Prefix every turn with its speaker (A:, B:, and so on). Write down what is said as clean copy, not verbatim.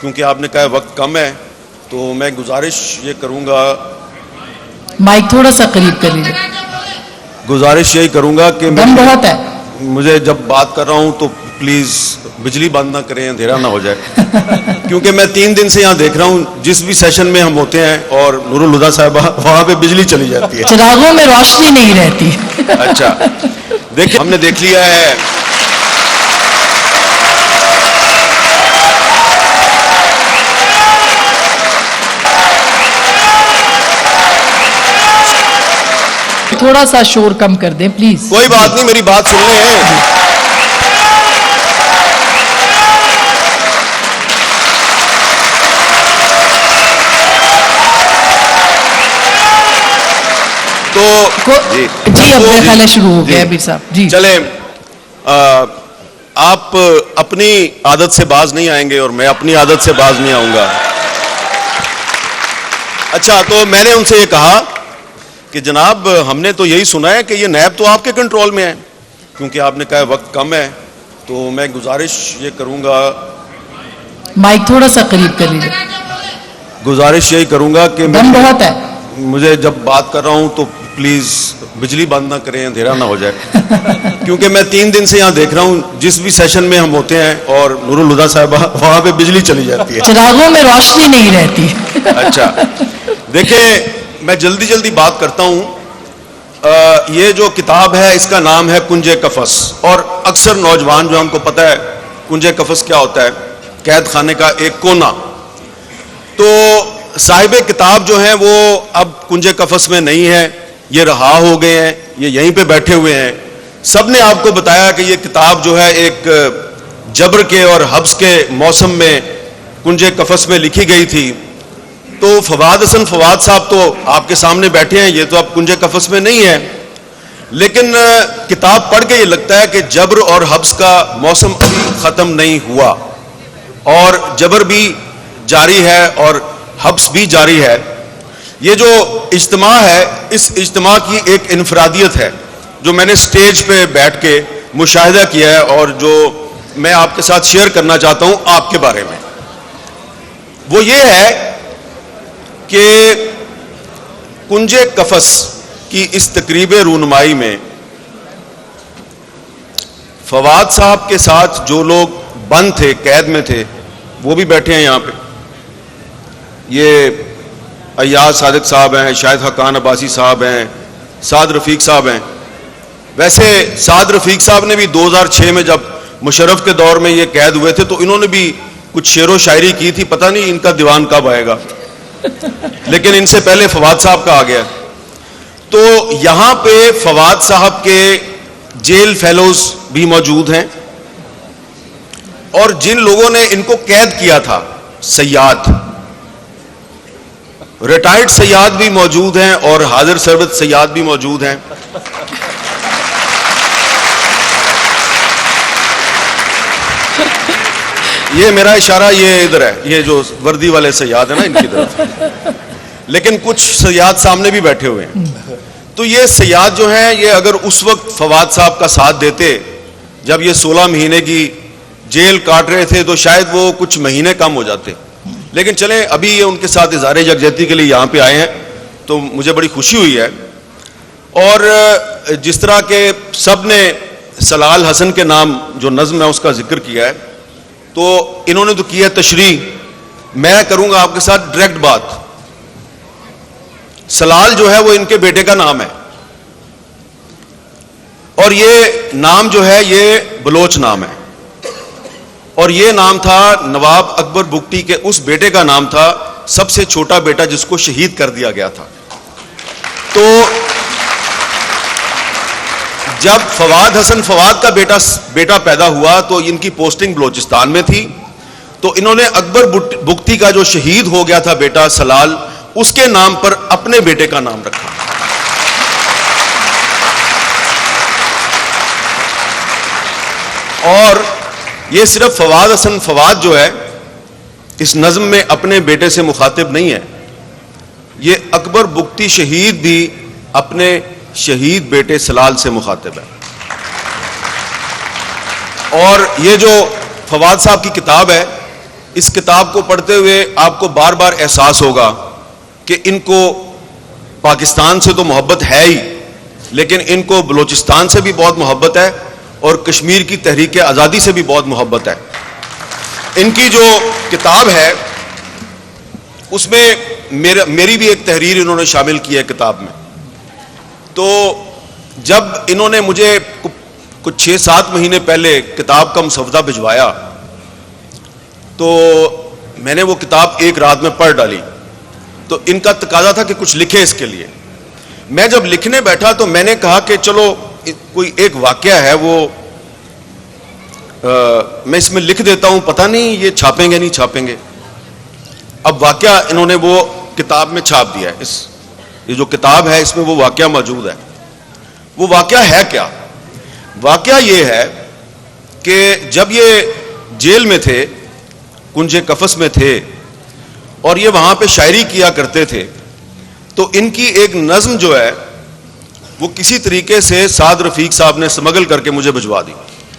A: کیونکہ آپ نے کہا وقت کم ہے تو میں گزارش یہ کروں گا،
B: مائک تھوڑا سا قریب کر لیجیے،
A: گزارش یہی کروں گا کہ
B: دم بہت ہے۔
A: مجھے جب بات کر رہا ہوں تو پلیز بجلی بند نہ کریں، اندھیرا نہ ہو جائے کیونکہ میں 3 دن سے یہاں دیکھ رہا ہوں جس بھی سیشن میں ہم ہوتے ہیں اور نور الہدیٰ صاحبہ وہاں پہ بجلی چلی جاتی ہے،
B: چراغوں میں روشنی نہیں رہتی۔
A: اچھا دیکھیں ہم نے دیکھ لیا ہے
B: تھوڑا سا شور کم کر دیں پلیز۔
A: کوئی بات نہیں، میری بات سن لیں۔ تو
B: جی اب میرا خیال ہے شروع ہو گیا عبیر صاحب جی۔
A: چلیں آپ اپنی عادت سے باز نہیں آئیں گے اور میں اپنی عادت سے باز نہیں آؤں گا۔ اچھا تو میں نے ان سے یہ کہا کہ جناب ہم نے تو یہی سنا ہے کہ یہ نیب تو آپ کے کنٹرول میں ہے، کیونکہ آپ نے کہا وقت کم ہے تو میں گزارش یہ کروں گا،
B: مائک تھوڑا سا قریب کر لیجیے،
A: گزارش یہی کروں گا کہ
B: دم بہت ہے۔
A: مجھے جب بات کر رہا ہوں تو پلیز بجلی بند نہ کریں، اندھیرا نہ ہو جائے کیونکہ میں 3 دن سے یہاں دیکھ رہا ہوں جس بھی سیشن میں ہم ہوتے ہیں اور نور الہدیٰ صاحبہ وہاں پہ بجلی چلی جاتی ہے،
B: چراغوں میں روشنی نہیں رہتی۔
A: اچھا دیکھیں میں جلدی جلدی بات کرتا ہوں۔ یہ جو کتاب ہے اس کا نام ہے کنج قفس، اور اکثر نوجوان جو ہم کو پتہ ہے کنج قفس کیا ہوتا ہے، قید خانے کا ایک کونا، تو صاحب کتاب جو ہیں وہ اب کنج قفس میں نہیں ہے، یہ رہا ہو گئے ہیں، یہ یہیں پہ بیٹھے ہوئے ہیں۔ سب نے آپ کو بتایا کہ یہ کتاب جو ہے ایک جبر کے اور حبس کے موسم میں کنج قفس میں لکھی گئی تھی، تو فواد حسن فواد صاحب تو آپ کے سامنے بیٹھے ہیں، یہ تو اب کنج قفس میں نہیں ہے، لیکن کتاب پڑھ کے یہ لگتا ہے کہ جبر اور حبس کا موسم ابھی ختم نہیں ہوا، اور جبر بھی جاری ہے اور حبس بھی جاری ہے۔ یہ جو اجتماع ہے اس اجتماع کی ایک انفرادیت ہے جو میں نے سٹیج پہ بیٹھ کے مشاہدہ کیا ہے اور جو میں آپ کے ساتھ شیئر کرنا چاہتا ہوں آپ کے بارے میں، وہ یہ ہے کہ کنج قفس کی اس تقریب رونمائی میں فواد صاحب کے ساتھ جو لوگ بند تھے، قید میں تھے، وہ بھی بیٹھے ہیں یہاں پہ۔ یہ ایاز صادق صاحب ہیں، شاہد حقان عباسی صاحب ہیں، سعد رفیق صاحب ہیں۔ ویسے سعد رفیق صاحب نے بھی 2006 میں جب مشرف کے دور میں یہ قید ہوئے تھے تو انہوں نے بھی کچھ شعر و شاعری کی تھی، پتہ نہیں ان کا دیوان کب آئے گا، لیکن ان سے پہلے فواد صاحب کا آ گیا۔ تو یہاں پہ فواد صاحب کے جیل فیلوز بھی موجود ہیں، اور جن لوگوں نے ان کو قید کیا تھا، سیاد، ریٹائرڈ سیاد بھی موجود ہیں اور حاضر سربت سیاد بھی موجود ہیں۔ یہ میرا اشارہ یہ ادھر ہے، یہ جو وردی والے سیاد ہیں نا ان کی طرف، لیکن کچھ سیاد سامنے بھی بیٹھے ہوئے ہیں۔ تو یہ سیاد جو ہیں یہ اگر اس وقت فواد صاحب کا ساتھ دیتے جب یہ 16 مہینے کی جیل کاٹ رہے تھے تو شاید وہ کچھ مہینے کم ہو جاتے، لیکن چلیں ابھی یہ ان کے ساتھ اظہار یکجہتی کے لیے یہاں پہ آئے ہیں تو مجھے بڑی خوشی ہوئی ہے۔ اور جس طرح کہ سب نے سلال حسن کے نام جو نظم ہے اس کا ذکر کیا ہے، تو انہوں نے تو کیا تشریح، میں کروں گا آپ کے ساتھ ڈائریکٹ بات۔ سلال جو ہے وہ ان کے بیٹے کا نام ہے، اور یہ نام جو ہے یہ بلوچ نام ہے، اور یہ نام تھا نواب اکبر بگٹی کے اس بیٹے کا نام تھا، سب سے چھوٹا بیٹا جس کو شہید کر دیا گیا تھا۔ تو جب فواد حسن فواد کا بیٹا پیدا ہوا تو ان کی پوسٹنگ بلوچستان میں تھی، تو انہوں نے اکبر بگٹی کا جو شہید ہو گیا تھا بیٹا سلال، اس کے نام پر اپنے بیٹے کا نام رکھا۔ اور یہ صرف فواد حسن فواد جو ہے اس نظم میں اپنے بیٹے سے مخاطب نہیں ہے، یہ اکبر بگٹی شہید بھی اپنے شہید بیٹے سلال سے مخاطب ہے۔ اور یہ جو فواد صاحب کی کتاب ہے اس کتاب کو پڑھتے ہوئے آپ کو بار بار احساس ہوگا کہ ان کو پاکستان سے تو محبت ہے ہی، لیکن ان کو بلوچستان سے بھی بہت محبت ہے اور کشمیر کی تحریک آزادی سے بھی بہت محبت ہے۔ ان کی جو کتاب ہے اس میں میری بھی ایک تحریر انہوں نے شامل کی ہے کتاب میں۔ تو جب انہوں نے مجھے کچھ 6-7 مہینے پہلے کتاب کا مسودہ بھجوایا تو میں نے وہ کتاب ایک رات میں پڑھ ڈالی۔ تو ان کا تقاضا تھا کہ کچھ لکھے اس کے لیے۔ میں جب لکھنے بیٹھا تو میں نے کہا کہ چلو کوئی ایک واقعہ ہے وہ میں اس میں لکھ دیتا ہوں، پتہ نہیں یہ چھاپیں گے نہیں چھاپیں گے۔ اب واقعہ انہوں نے وہ کتاب میں چھاپ دیا ہے۔ یہ جو کتاب ہے اس میں وہ واقعہ موجود ہے۔ وہ واقعہ ہے کیا؟ واقعہ یہ ہے کہ جب یہ جیل میں تھے، کنج قفس میں تھے اور یہ وہاں پہ شاعری کیا کرتے تھے، تو ان کی ایک نظم جو ہے وہ کسی طریقے سے سعد رفیق صاحب نے سمگل کر کے مجھے بھجوا دی۔